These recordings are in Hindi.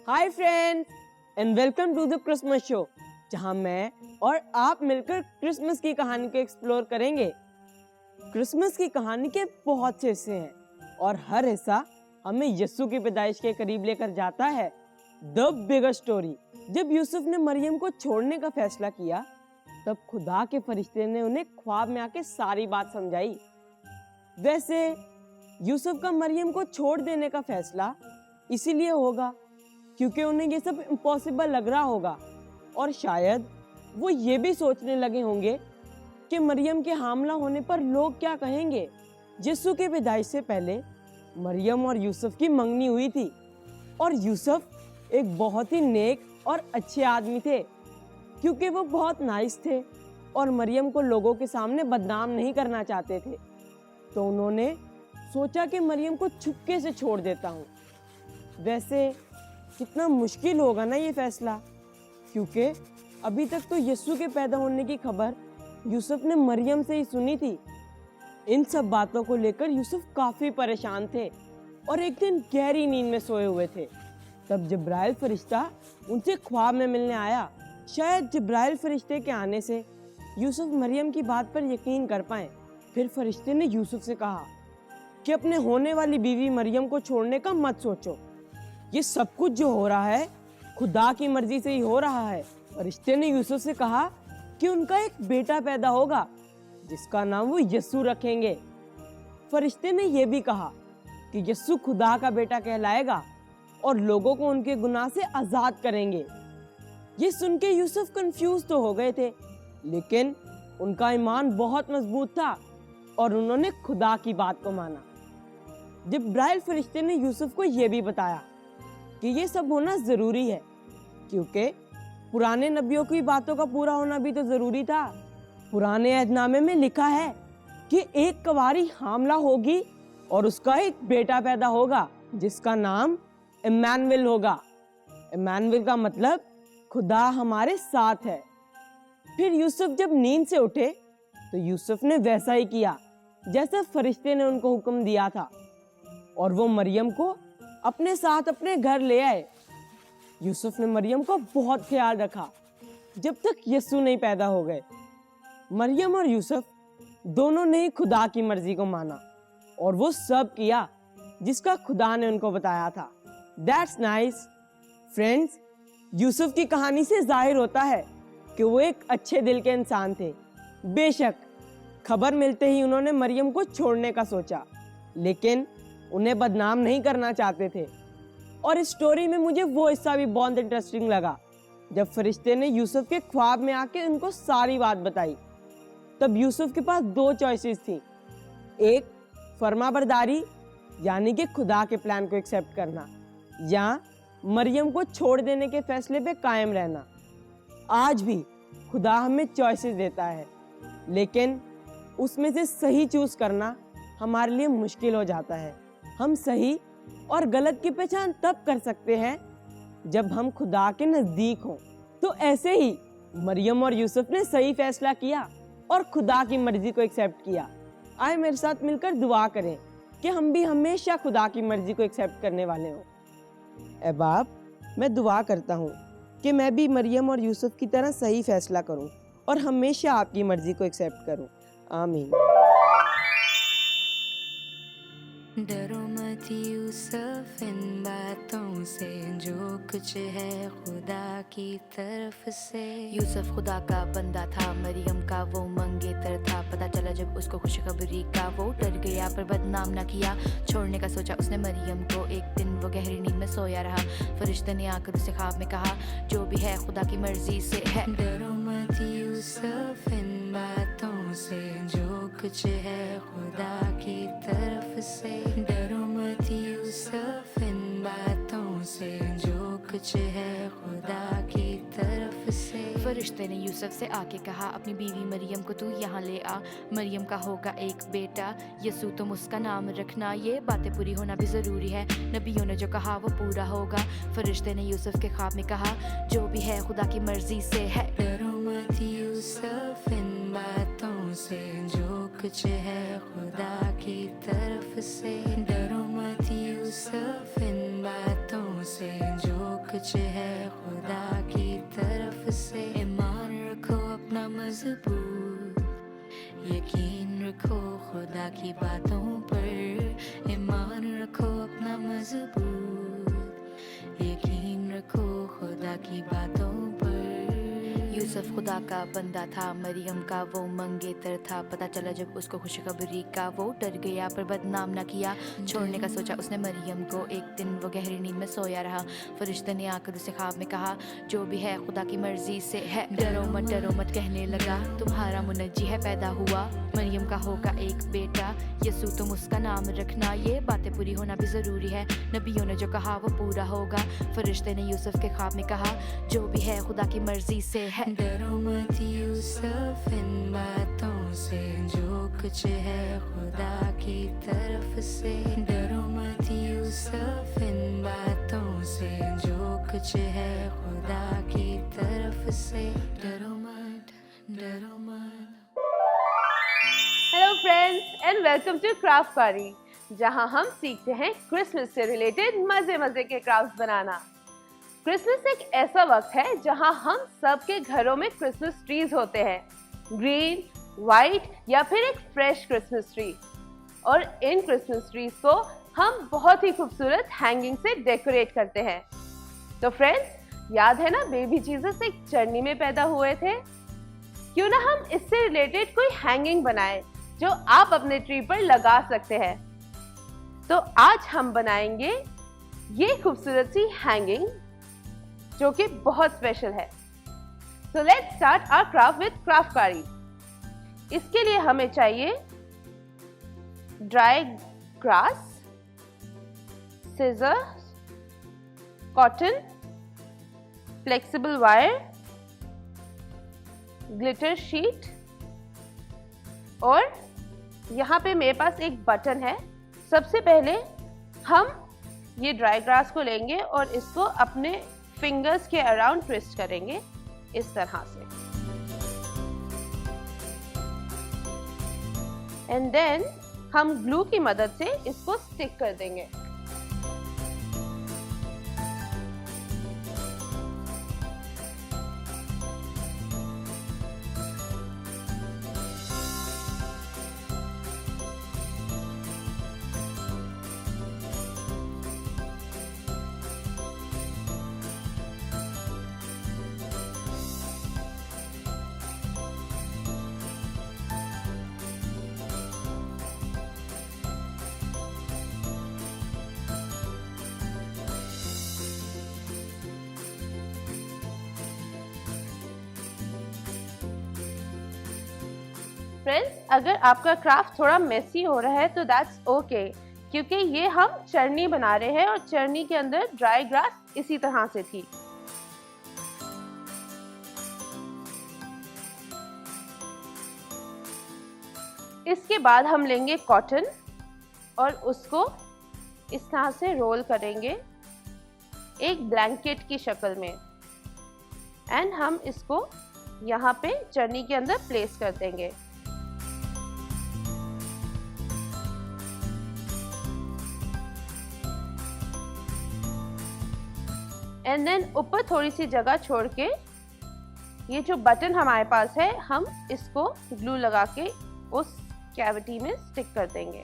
Hi friends and welcome to the Christmas show, जहां मैं और आप मिलकर क्रिसमस की कहानी को एक्सप्लोर करेंगे। क्रिसमस की कहानी के बहुत से हिस्से हैं और हर हिस्सा हमें यीशु की पैदाइश के करीब लेकर जाता है। The bigger story. जब यूसुफ ने मरियम को छोड़ने का फैसला किया, तब खुदा के फरिश्ते ने उन्हें ख्वाब में आके सारी बात समझाई। वैसे यूसुफ का मरियम को छोड़ देने का फैसला इसीलिए होगा क्योंकि उन्हें ये सब इम्पॉसिबल लग रहा होगा, और शायद वो ये भी सोचने लगे होंगे कि मरियम के हामला होने पर लोग क्या कहेंगे। यीशु के पैदाइश से पहले मरियम और यूसुफ की मंगनी हुई थी, और यूसुफ एक बहुत ही नेक और अच्छे आदमी थे क्योंकि वो बहुत नाइस थे और मरियम को लोगों के सामने बदनाम नहीं करना चाहते थे। तो उन्होंने सोचा कि मरियम को छुपके से छोड़ देता हूँ। वैसे कितना मुश्किल होगा ना ये फैसला, क्योंकि अभी तक तो यीशु के पैदा होने की खबर यूसुफ ने मरियम से ही सुनी थी। इन सब बातों को लेकर यूसुफ काफी परेशान थे और एक दिन गहरी नींद में सोए हुए थे। तब जिब्राइल फरिश्ता उनसे ख्वाब में मिलने आया। शायद जिब्राइल फरिश्ते के आने से यूसुफ मरियम की बात पर यकीन कर पाए। फिर फरिश्ते ने यूसुफ से कहा कि अपने होने वाली बीवी मरियम को छोड़ने का मत सोचो। ये सब कुछ जो हो रहा है खुदा की मर्जी से ही हो रहा है। फरिश्ते ने यूसुफ से कहा कि उनका एक बेटा पैदा होगा जिसका नाम वो यीशु रखेंगे। फरिश्ते ने यह भी कहा कि यीशु खुदा का बेटा कहलाएगा और लोगों को उनके गुनाह से आजाद करेंगे। ये सुन के यूसुफ कंफ्यूज तो हो गए थे, लेकिन उनका ईमान बहुत मजबूत था और उन्होंने खुदा की बात को माना। जिब्राइल फरिश्ते ने यूसुफ को यह भी बताया कि ये सब होना जरूरी है क्योंकि पुराने नबियों की बातों का पूरा होना भी तो जरूरी था। पुराने अहदनामे में लिखा है कि एक कुंवारी हामला होगी और उसका एक बेटा पैदा होगा जिसका नाम इम्मानुएल होगा। इम्मानुएल का मतलब खुदा हमारे साथ है। फिर यूसुफ जब नींद से उठे तो यूसुफ ने वैसा ही किया जैसा फरिश्ते ने उनको हुक्म दिया था, और वो मरियम को अपने साथ अपने घर ले आए। यूसुफ ने मरियम का बहुत ख्याल रखा जब तक यीशु नहीं पैदा हो गए। मरियम और यूसुफ दोनों ने ही खुदा की मर्जी को माना और वो सब किया जिसका खुदा ने उनको बताया था। That's nice friends. यूसुफ की कहानी से जाहिर होता है कि वो एक अच्छे दिल के इंसान थे। बेशक खबर मिलते ही उन्होंने मरियम को छोड़ने का सोचा, लेकिन उन्हें बदनाम नहीं करना चाहते थे। और इस स्टोरी में मुझे वो हिस्सा भी बहुत इंटरेस्टिंग लगा जब फरिश्ते ने यूसुफ के ख्वाब में आके उनको सारी बात बताई। तब यूसुफ के पास दो चॉइसेस थी, एक फर्माबरदारी यानी कि खुदा के प्लान को एक्सेप्ट करना, या मरियम को छोड़ देने के फैसले पे कायम रहना। आज भी खुदा हमें चॉइसेस देता है, लेकिन उसमें से सही चूज करना हमारे लिए मुश्किल हो जाता है। हम सही और गलत की पहचान तब कर सकते हैं जब हम खुदा के नजदीक हों। तो ऐसे ही मरियम और यूसुफ ने सही फैसला किया और खुदा की मर्जी को एक्सेप्ट किया। आए मेरे साथ मिलकर दुआ करें कि हम भी हमेशा खुदा की मर्जी को एक्सेप्ट करने वाले हों। ऐ बाप, मैं दुआ करता हूँ कि मैं भी मरियम और यूसुफ की तरह सही फैसला करूँ और हमेशा आपकी मर्जी को एक्सेप्ट करूँ। आमीन। डरो मत यूसुफ इन बातों से, जो कुछ है खुदा की तरफ से। यूसुफ खुदा का बंदा था, मरियम का वो मंगेतर था। पता चला जब उसको खुशखबरी का, वो डर गया पर बदनाम ना किया। छोड़ने का सोचा उसने मरियम को। एक दिन वो गहरी नींद में सोया रहा। फरिश्ते ने आकर उसे ख्वाब में कहा, जो भी है खुदा की मर्जी से है। डरो मत यूसुफ इन बातों से, जो कुछ है खुदा की तरफ से। डरो मत यूसुफ इन बातों से, जो कुछ है खुदा की तरफ से। फरिश्ते ने यूसुफ से आके कहा, अपनी बीवी मरियम को तू यहाँ ले आ। मरियम का होगा एक बेटा, यीशु तुम उसका नाम रखना। ये बातें पूरी होना भी जरूरी है, नबियों ने जो कहा वो पूरा होगा। फरिश्ते ने यूसुफ के ख्वाब में कहा, जो भी है खुदा की मर्जी से है। डरो मत यूसुफ इन बातों बातों से, जो कुछ है खुदा की तरफ से। डरो मत यूसुफ इन बातों से, जो कुछ है खुदा की तरफ से। ईमान रखो अपना मजबूत, यकीन रखो खुदा की बातों पर। ईमान रखो अपना मजबूत, यकीन रखो खुदा की बातों पर। यूसुफ खुदा का बंदा था, मरियम का वो मंगेतर था। पता चला जब उसको खुशखबरी का, वो डर गया पर बदनाम ना किया। छोड़ने का सोचा उसने मरियम को। एक दिन वो गहरी नींद में सोया रहा। फरिश्ते ने आकर उसे ख्वाब में कहा, जो भी है खुदा की मर्जी से है। डरो मत कहने लगा, तुम्हारा मुनज्जी है पैदा हुआ। मरियम का होगा एक बेटा, यसू तुम उसका नाम रखना। ये बातें पूरी होना भी जरूरी है, नबियों ने जो कहा वो पूरा होगा। फरिश्ते ने यूसुफ के ख्वाब में कहा, जो भी है खुदा की मर्जी से है। डरो मत यूसुफ इन बातों से, जो कुछ है खुदा की तरफ से। डरो मत यूसुफ इन बातों से, जो कुछ है खुदा की तरफ से। डरो मत। Hello friends and welcome to Craftkari, जहां हम सीखते हैं क्रिसमस से रिलेटेड मजे के क्राफ्ट्स बनाना। क्रिसमस एक ऐसा वक्त है जहां हम सबके घरों में क्रिसमस ट्रीज होते हैं, ग्रीन, वाइट या फिर एक फ्रेश क्रिसमस ट्री। और इन क्रिसमस ट्रीज को हम बहुत ही खूबसूरत हैंगिंग से डेकोरेट करते हैं। तो फ्रेंड्स, याद है ना बेबी जीसस एक चरनी में पैदा हुए थे? क्यों ना हम इससे रिलेटेड कोई हैंगिंग बनाएं जो आप अपने ट्री पर लगा सकते हैं। तो आज हम बनाएंगे ये खूबसूरत सी हैंगिंग जो कि बहुत स्पेशल है। So let's start our craft with Craftkari. इसके लिए हमें चाहिए dry grass, scissors, cotton, flexible wire, glitter sheet और यहाँ पे मेरे पास एक बटन है। सबसे पहले हम ये ड्राई ग्रास को लेंगे और इसको अपने फिंगर्स के अराउंड ट्विस्ट करेंगे इस तरह से। एंड देन हम ग्लू की मदद से इसको स्टिक कर देंगे। फ्रेंड्स, अगर आपका क्राफ्ट थोड़ा मेसी हो रहा है तो दैट्स ओके, क्योंकि ये हम चरनी बना रहे हैं और चरनी के अंदर ड्राई ग्रास इसी तरह से थी। इसके बाद हम लेंगे कॉटन और उसको इस तरह से रोल करेंगे एक ब्लैंकेट की शक्ल में। एंड हम इसको यहाँ पे चरनी के अंदर प्लेस कर देंगे। एंड देन ऊपर थोड़ी सी जगह छोड़ के ये जो बटन हमारे पास है, हम इसको ग्लू लगा के उस कैविटी में स्टिक कर देंगे।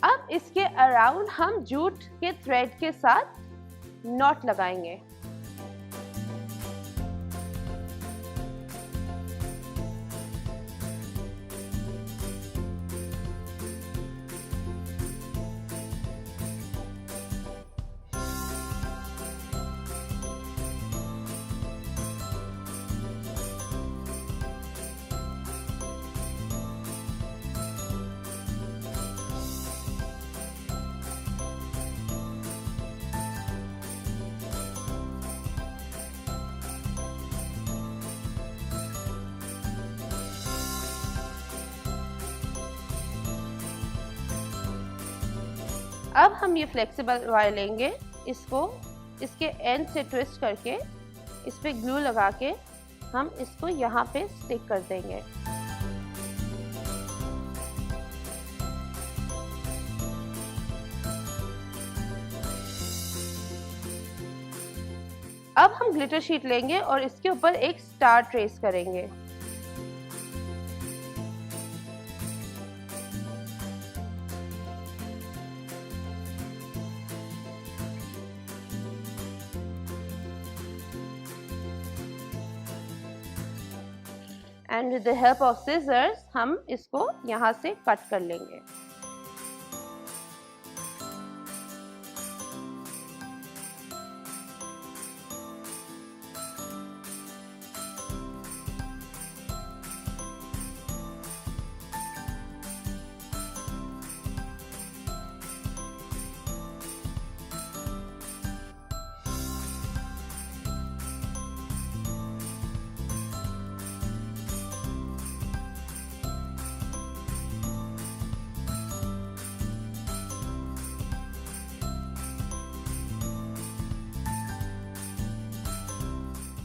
अब इसके अराउंड हम जूट के थ्रेड के साथ नॉट लगाएंगे। अब हम ये फ्लेक्सिबल वायर लेंगे, इसको इसके एंड से ट्विस्ट करके इस पे ग्लू लगा के हम इसको यहाँ पे स्टिक कर देंगे। अब हम ग्लिटर शीट लेंगे और इसके ऊपर एक स्टार ट्रेस करेंगे। And with the help of scissors हम इसको यहाँ से कट कर लेंगे।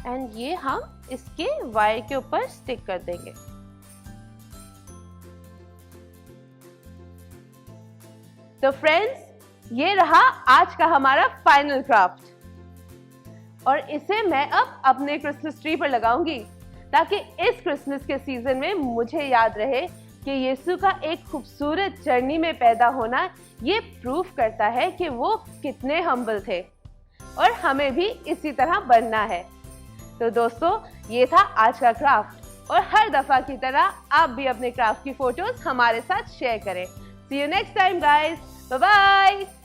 एंड ये हम इसके वायर के ऊपर स्टिक कर देंगे। तो फ्रेंड्स, ये रहा आज का हमारा फाइनल क्राफ्ट और इसे मैं अब अपने क्रिसमस ट्री पर लगाऊंगी ताकि इस क्रिसमस के सीजन में मुझे याद रहे कि यीशु का एक खूबसूरत जर्नी में पैदा होना ये प्रूफ करता है कि वो कितने हम्बल थे और हमें भी इसी तरह बनना है। तो दोस्तों, ये था आज का क्राफ्ट और हर दफा की तरह आप भी अपने क्राफ्ट की फोटोज हमारे साथ शेयर करें। See you next time guys. Bye bye.